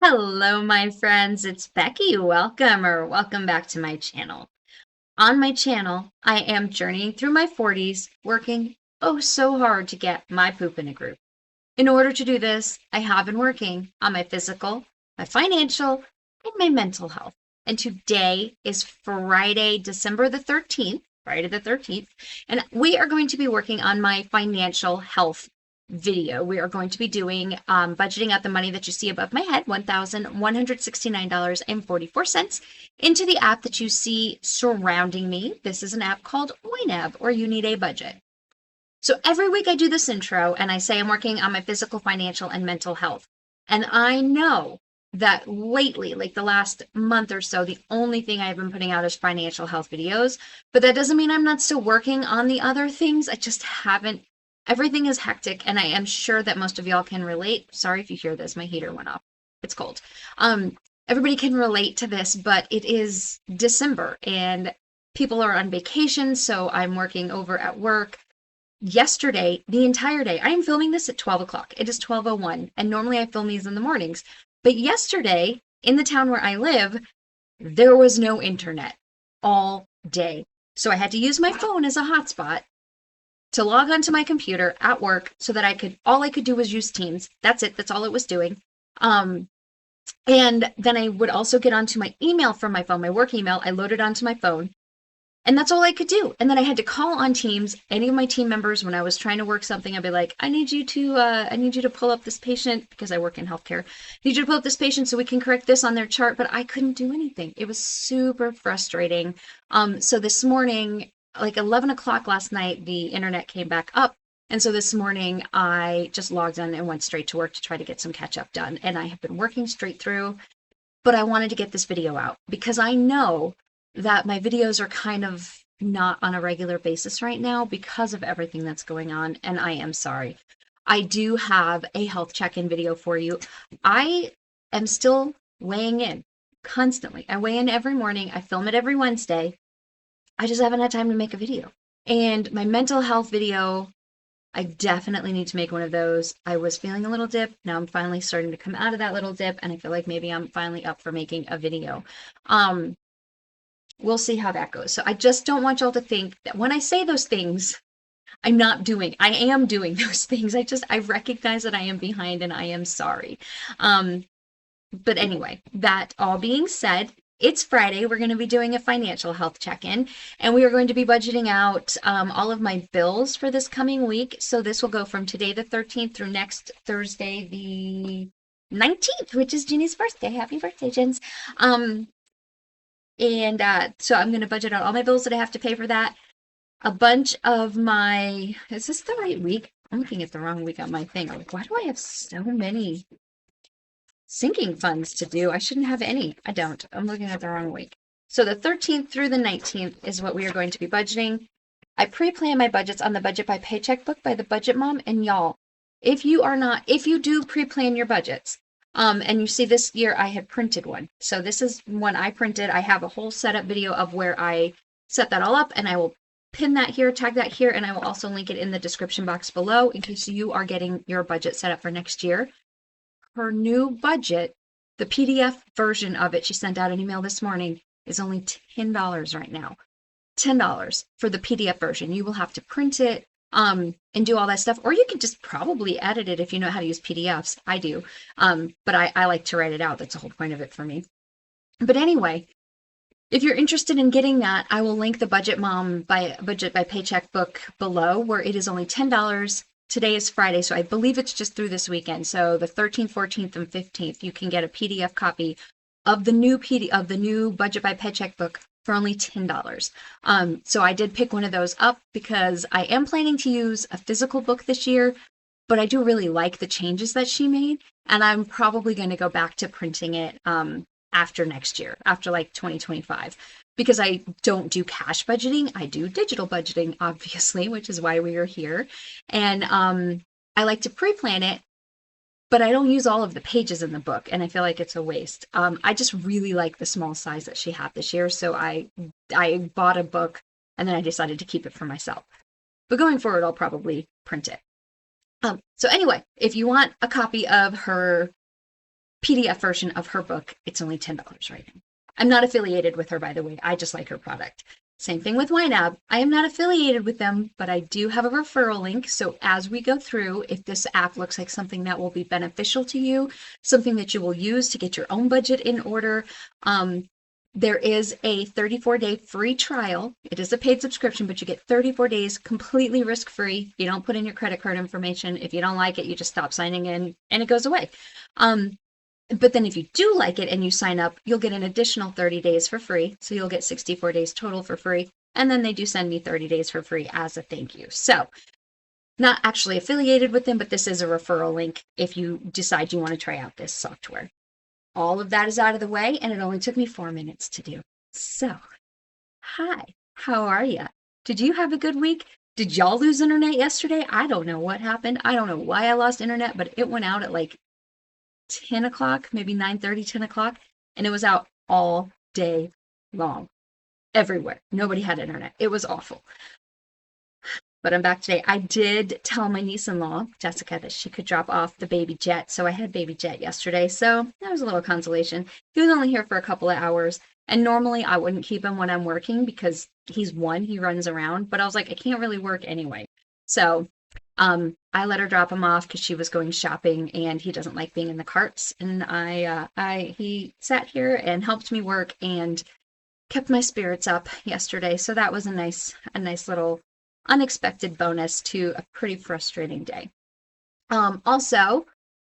Hello, my friends. It's Becky. Welcome back to my channel. On my channel, I am journeying through my 40s, working oh so hard to get my poop in a group. In order to do this, I have been working on my physical, my financial, and my mental health. And today is Friday, December the 13th, Friday the 13th, and we are going to be working on my financial health video. We are going to be doing budgeting out the money that you see above my head, $1,169.44, into the app that you see surrounding me. This is an app called YNAB, or You Need a Budget. So every week I do this intro and I say I'm working on my physical, financial, and mental health. And I know that lately, like the last month or so, the only thing I've been putting out is financial health videos. But that doesn't mean I'm not still working on the other things. I just haven't. Everything is hectic, and I am sure that most of y'all can relate. Sorry if you hear this, my heater went off. It's cold. Everybody can relate to this, but it is December and people are on vacation, so I'm working over at work. Yesterday, the entire day, I am filming this at 12 o'clock. It is 12:01, and normally I film these in the mornings. But yesterday, in the town where I live, there was no internet all day. So I had to use my phone as a hotspot to log onto my computer at work so that all I could do was use Teams. That's it. That's all it was doing. And then I would also get onto my email from my phone, my work email. I loaded onto my phone. And that's all I could do. And then I had to call on Teams, any of my team members, when I was trying to work something, I'd be like, I need you to pull up this patient, because I work in healthcare. I need you to pull up this patient so we can correct this on their chart, but I couldn't do anything. It was super frustrating. So this morning, like 11 o'clock last night, the internet came back up. And so this morning I just logged in and went straight to work to try to get some catch up done. And I have been working straight through, but I wanted to get this video out because I know that my videos are kind of not on a regular basis right now because of everything that's going on, and I am sorry. I do have a health check-in video for you. I am still weighing in constantly. I weigh in every morning. I film it every Wednesday. I just haven't had time to make a video. And my mental health video, I definitely need to make one of those. I was feeling a little dip. Now I'm finally starting to come out of that little dip, and I feel like maybe I'm finally up for making a video. We'll see how that goes. So I just don't want y'all to think that when I say those things, I am doing those things. I recognize that I am behind and I am sorry. But anyway, that all being said, it's Friday. We're going to be doing a financial health check-in, and we are going to be budgeting out all of my bills for this coming week. So this will go from today, the 13th, through next Thursday, the 19th, which is Ginny's birthday. Happy birthday, Jins. And so I'm going to budget out all my bills that I have to pay for that. A bunch of is this the right week? I'm looking at the wrong week on my thing. I'm like, why do I have so many sinking funds to do? I shouldn't have any. I don't. I'm looking at the wrong week. So the 13th through the 19th is what we are going to be budgeting. I pre-plan my budgets on the Budget by Paycheck book by the Budget Mom. And y'all, if you do pre-plan your budgets, and you see this year I had printed one. So this is one I printed. I have a whole setup video of where I set that all up, and I will pin that here, tag that here, and I will also link it in the description box below in case you are getting your budget set up for next year. Her new budget, the PDF version of it, she sent out an email this morning, is only $10 right now. $10 for the PDF version. You will have to print it, and do all that stuff, or you can just probably edit it if you know how to use PDFs. I do, but I like to write it out. That's the whole point of it for me. But anyway, if you're interested in getting that, I will link the Budget by Paycheck book below, where it is only $10. Today is Friday, so I believe it's just through this weekend. So the 13th, 14th, and 15th, you can get a PDF copy of the new Budget by Paycheck book for only $10. So I did pick one of those up because I am planning to use a physical book this year, but I do really like the changes that she made, and I'm probably going to go back to printing it after next year, after like 2025, because I don't do cash budgeting. I do digital budgeting, obviously, which is why we are here. And I like to pre-plan it, but I don't use all of the pages in the book, and I feel like it's a waste. I just really like the small size that she had this year, so I bought a book, and then I decided to keep it for myself. But going forward, I'll probably print it. So anyway, if you want a copy of her PDF version of her book. It's only $10 right now. I'm not affiliated with her, by the way. I just like her product. Same thing with YNAB. I am not affiliated with them, but I do have a referral link. So as we go through, if this app looks like something that will be beneficial to you, something that you will use to get your own budget in order, there is a 34-day free trial. It is a paid subscription, but you get 34 days completely risk-free. You don't put in your credit card information. If you don't like it, you just stop signing in and it goes away. But then if you do like it and you sign up, you'll get an additional 30 days for free. So you'll get 64 days total for free. And then they do send me 30 days for free as a thank you. So not actually affiliated with them, but this is a referral link if you decide you want to try out this software. All of that is out of the way, and it only took me 4 minutes to do. So, hi, how are you? Did you have a good week? Did y'all lose internet yesterday? I don't know what happened. I don't know why I lost internet, but it went out at like 10 o'clock, maybe 9:30, 10 o'clock, and it was out all day long, everywhere. Nobody had internet. It was awful. But I'm back today. I did tell my niece-in-law, Jessica, that she could drop off the baby Jet. So I had baby Jet yesterday. So that was a little consolation. He was only here for a couple of hours. And normally I wouldn't keep him when I'm working because he's one, he runs around. But I was like, I can't really work anyway. So I let her drop him off because she was going shopping and he doesn't like being in the carts. And he sat here and helped me work and kept my spirits up yesterday. So that was a nice little unexpected bonus to a pretty frustrating day. Also,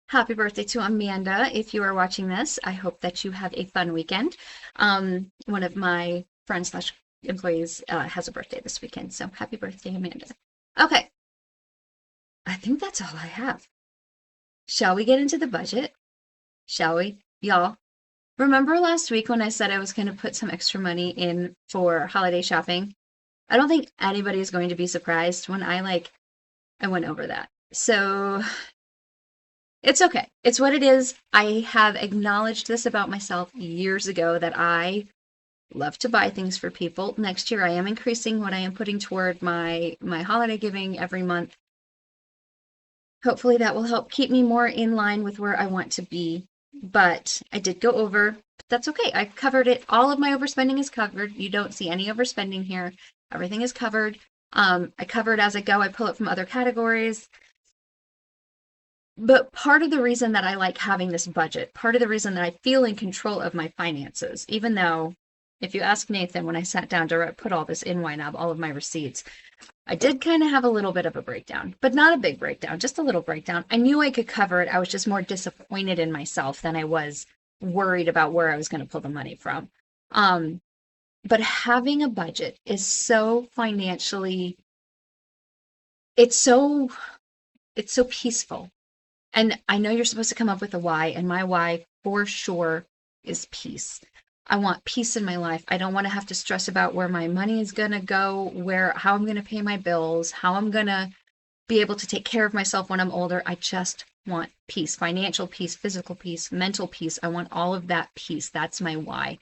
happy birthday to Amanda. If you are watching this, I hope that you have a fun weekend. One of my friends / employees has a birthday this weekend. So happy birthday, Amanda. Okay. I think that's all I have. Shall we get into the budget? Shall we? Y'all, remember last week when I said I was going to put some extra money in for holiday shopping? I don't think anybody is going to be surprised when I went over that. So it's okay. It's what it is. I have acknowledged this about myself years ago that I love to buy things for people. Next year, I am increasing what I am putting toward my holiday giving every month. Hopefully that will help keep me more in line with where I want to be. But I did go over. But that's okay. I've covered it. All of my overspending is covered. You don't see any overspending here. Everything is covered. I cover it as I go. I pull it from other categories. But part of the reason that I like having this budget, part of the reason that I feel in control of my finances, even though if you ask Nathan, when I sat down to put all this in YNAB, all of my receipts, I did kind of have a little bit of a breakdown, but not a big breakdown, just a little breakdown. I knew I could cover it. I was just more disappointed in myself than I was worried about where I was going to pull the money from. But having a budget is so financially, it's so peaceful. And I know you're supposed to come up with a why, and my why for sure is peace. I want peace in my life. I don't want to have to stress about where my money is going to go, how I'm going to pay my bills, how I'm going to be able to take care of myself when I'm older. I just want peace, financial peace, physical peace, mental peace. I want all of that peace. That's my why.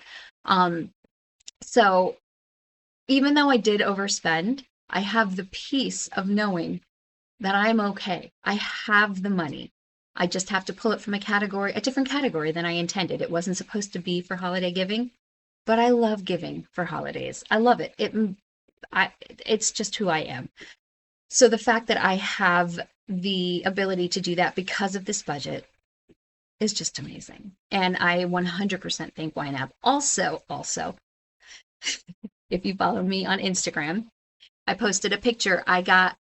So even though I did overspend, I have the peace of knowing that I'm okay. I have the money. I just have to pull it from a different category than I intended. It wasn't supposed to be for holiday giving, but I love giving for holidays. I love it. It's just who I am. So the fact that I have the ability to do that because of this budget is just amazing. And I 100% thank YNAB. Also, if you follow me on Instagram, I posted a picture.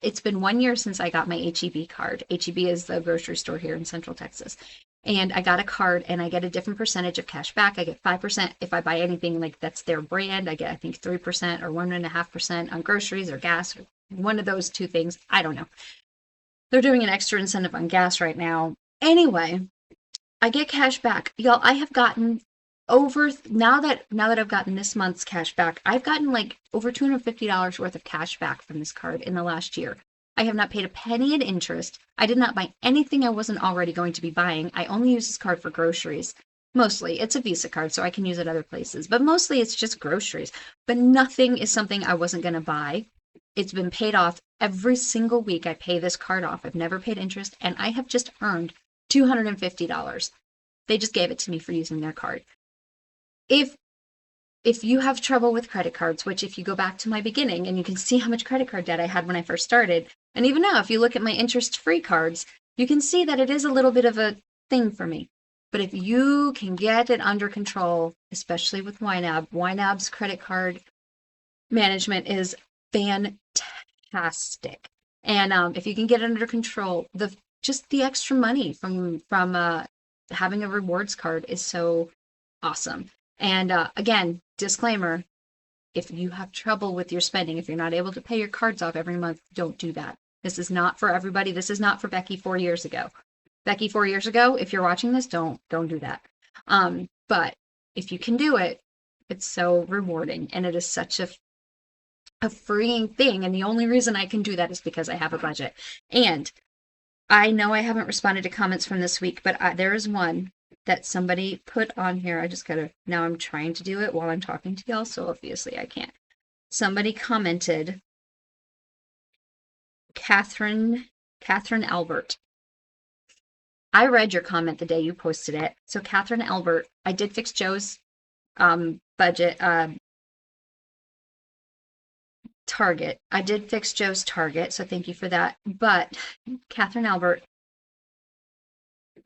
It's been 1 year since I got my HEB card. HEB is the grocery store here in Central Texas. And I got a card and I get a different percentage of cash back. I get 5% if I buy anything that's their brand. I get, I think, 3% or 1.5% on groceries or gas, or one of those two things. I don't know. They're doing an extra incentive on gas right now. Anyway, I get cash back. Y'all, I have gotten now that I've gotten this month's cash back, I've gotten over $250 worth of cash back from this card in the last year. I have not paid a penny in interest. I did not buy anything I wasn't already going to be buying. I only use this card for groceries. Mostly. It's a Visa card, so I can use it other places. But mostly it's just groceries. But nothing is something I wasn't going to buy. It's been paid off every single week. I pay this card off. I've never paid interest, and I have just earned $250. They just gave it to me for using their card. If you have trouble with credit cards, which if you go back to my beginning and you can see how much credit card debt I had when I first started, and even now, if you look at my interest-free cards, you can see that it is a little bit of a thing for me. But if you can get it under control, especially with YNAB, YNAB's credit card management is fantastic. And if you can get it under control, just the extra money from having a rewards card is so awesome. And again, disclaimer, if you have trouble with your spending, if you're not able to pay your cards off every month, don't do that. This is not for everybody. This is not for Becky 4 years ago. Becky 4 years ago, if you're watching this, don't do that. But if you can do it, it's so rewarding, and it is such a freeing thing. And the only reason I can do that is because I have a budget. And I know I haven't responded to comments from this week, but there is one that somebody put on here. Now I'm trying to do it while I'm talking to y'all, so obviously I can't. Somebody commented, Catherine Albert. I read your comment the day you posted it. So Catherine Albert, I did fix Joe's budget target. I did fix Joe's target, so thank you for that. But Catherine Albert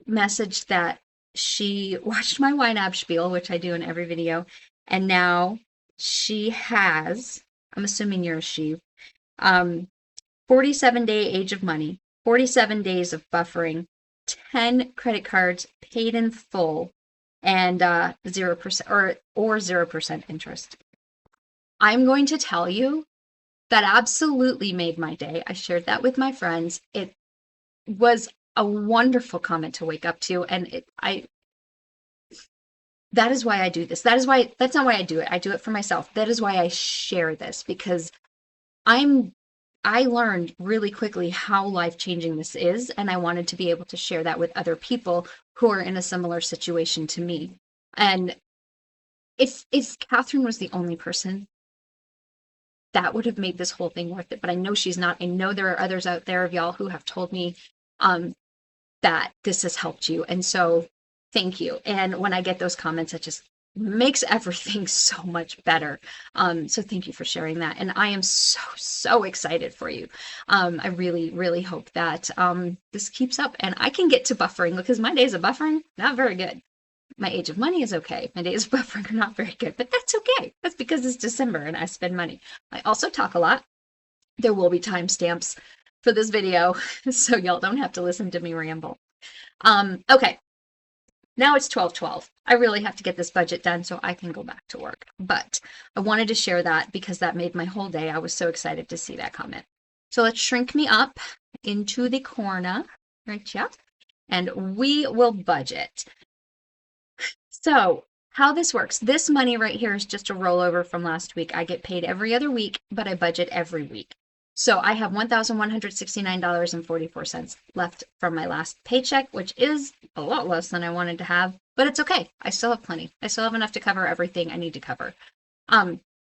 messaged that she watched my YNAB spiel, which I do in every video, and now she has, I'm assuming you're a she, 47-day age of money, 47 days of buffering, 10 credit cards paid in full, and 0% or 0% interest. I'm going to tell you that absolutely made my day. I shared that with my friends. It was a wonderful comment to wake up to, and that is why I do this. That's not why I do it. I do it for myself. That is why I share this, because I learned really quickly how life-changing this is, and I wanted to be able to share that with other people who are in a similar situation to me. And if Catherine was the only person, that would have made this whole thing worth it. But I know she's not. I know there are others out there of y'all who have told me that this has helped you. And so thank you. And when I get those comments, it just makes everything so much better. So thank you for sharing that. And I am so excited for you. I really, really hope that this keeps up and I can get to buffering, because my days of buffering, not very good. My age of money is okay. My days of buffering are not very good, but that's okay. That's because it's December and I spend money. I also talk a lot. There will be timestamps for this video, so y'all don't have to listen to me ramble. Okay. Now it's 12:12. I really have to get this budget done so I can go back to work. But I wanted to share that because that made my whole day. I was so excited to see that comment. So let's shrink me up into the corner, right? Yeah. And we will budget. So how this works, this money right here is just a rollover from last week. I get paid every other week, but I budget every week. So I have $1,169.44 left from my last paycheck, which is a lot less than I wanted to have, but it's okay. I still have plenty. I still have enough to cover everything I need to cover.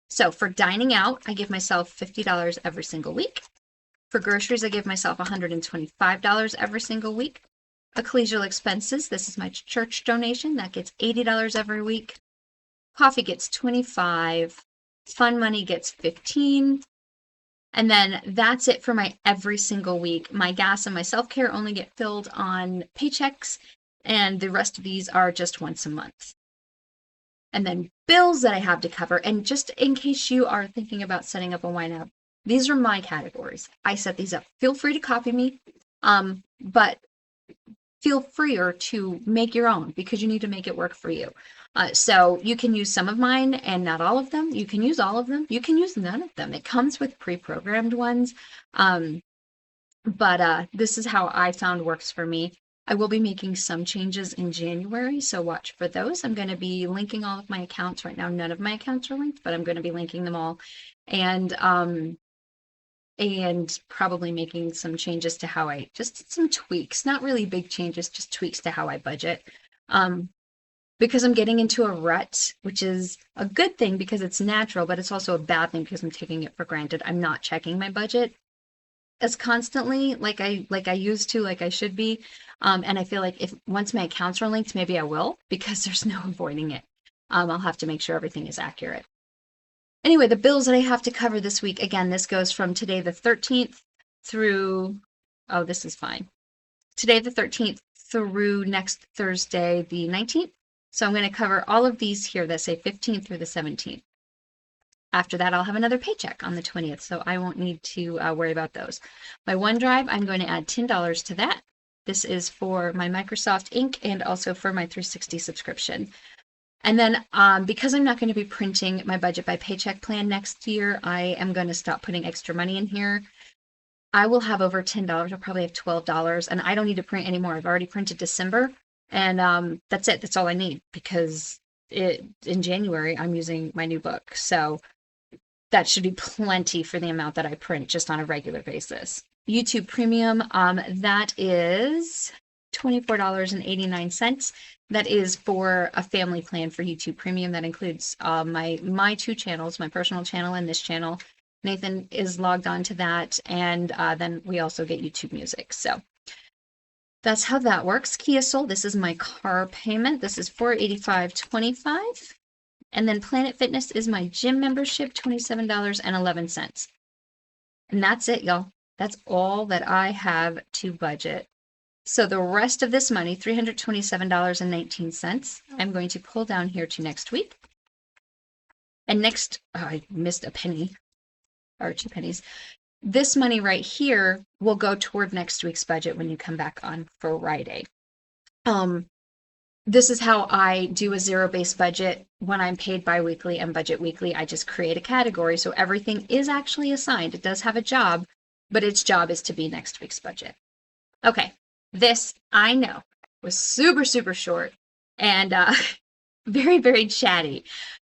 So for dining out, I give myself $50 every single week. For groceries, I give myself $125 every single week. Ecclesial expenses, this is my church donation, that gets $80 every week. Coffee gets $25. Fun money gets $15. And then that's it for my every single week. My gas and my self-care only get filled on paychecks, and the rest of these are just once a month. And then bills that I have to cover, and just in case you are thinking about setting up a YNAB, these are my categories. I set these up. Feel free to copy me, but feel freer to make your own, because you need to make it work for you. So you can use some of mine and not all of them. You can use all of them. You can use none of them. It comes with pre-programmed ones. But this is how I found works for me. I will be making some changes in January, so watch for those. I'm going to be linking all of my accounts. Right now, none of my accounts are linked, but I'm going to be linking them all. And probably making some changes to how just some tweaks, not really big changes, just tweaks to how I budget. Because I'm getting into a rut, which is a good thing because it's natural, but it's also a bad thing because I'm taking it for granted. I'm not checking my budget. as constantly like I used to, like I should be. And I feel like if once my accounts are linked, maybe I will, because there's no avoiding it. I'll have to make sure everything is accurate. Anyway, the bills that I have to cover this week, again, this goes from today the 13th through, oh, this is fine. Today the 13th through next Thursday the 19th. So I'm going to cover all of these here that say 15th through the 17th. After that, I'll have another paycheck on the 20th, so I won't need to worry about those. My OneDrive, I'm going to add $10 to that. This is for my Microsoft Ink and also for my 360 subscription. And then because I'm not going to be printing my budget by paycheck plan next year, I am going to stop putting extra money in here. I will have over $10. I'll probably have $12, and I don't need to print anymore. I've already printed December, and that's it. That's all I need, because in January, I'm using my new book. So that should be plenty for the amount that I print just on a regular basis. YouTube Premium, that is $24.89. That is for a family plan for YouTube Premium. That includes my two channels, my personal channel and this channel. Nathan is logged on to that, and then we also get YouTube Music. So that's how that works. Kia Soul, this is my car payment. This is $485.25. And then Planet Fitness is my gym membership, $27.11. And that's it, y'all. That's all that I have to budget. So the rest of this money, $327.19, I'm going to pull down here to next week. And next, I missed a penny, or 2 pennies. This money right here will go toward next week's budget when you come back on Friday. This is how I do a zero-based budget when I'm paid biweekly and budget weekly. I just create a category, so everything is actually assigned. It does have a job, but its job is to be next week's budget. Okay, this, I know, was super, super short and very, very chatty,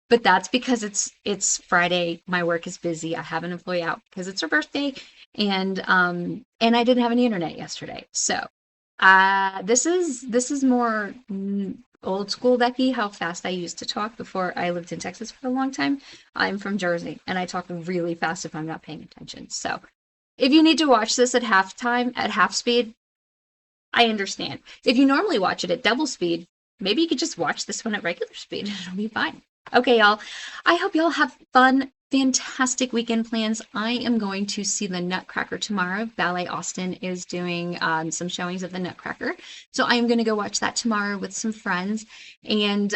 but that's because it's Friday. My work is busy. I have an employee out because it's her birthday, and I didn't have any internet yesterday, so. This is more old school Becky, how fast I used to talk before I lived in Texas for a long time. I'm from Jersey, and I talk really fast if I'm not paying attention. So if you need to watch this at halftime, at half speed, I understand. If you normally watch it at double speed, maybe you could just watch this one at regular speed. It'll be fine. Okay, y'all. I hope y'all have fun, fantastic weekend plans. I am going to see the Nutcracker tomorrow. Ballet Austin is doing some showings of the Nutcracker. So I am going to go watch that tomorrow with some friends, and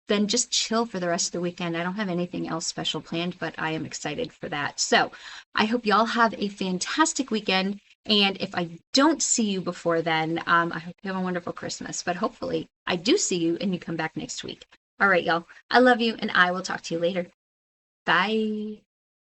then just chill for the rest of the weekend. I don't have anything else special planned, but I am excited for that. So I hope y'all have a fantastic weekend. And if I don't see you before then, I hope you have a wonderful Christmas. But hopefully I do see you and you come back next week. All right, y'all. I love you, and I will talk to you later. Bye.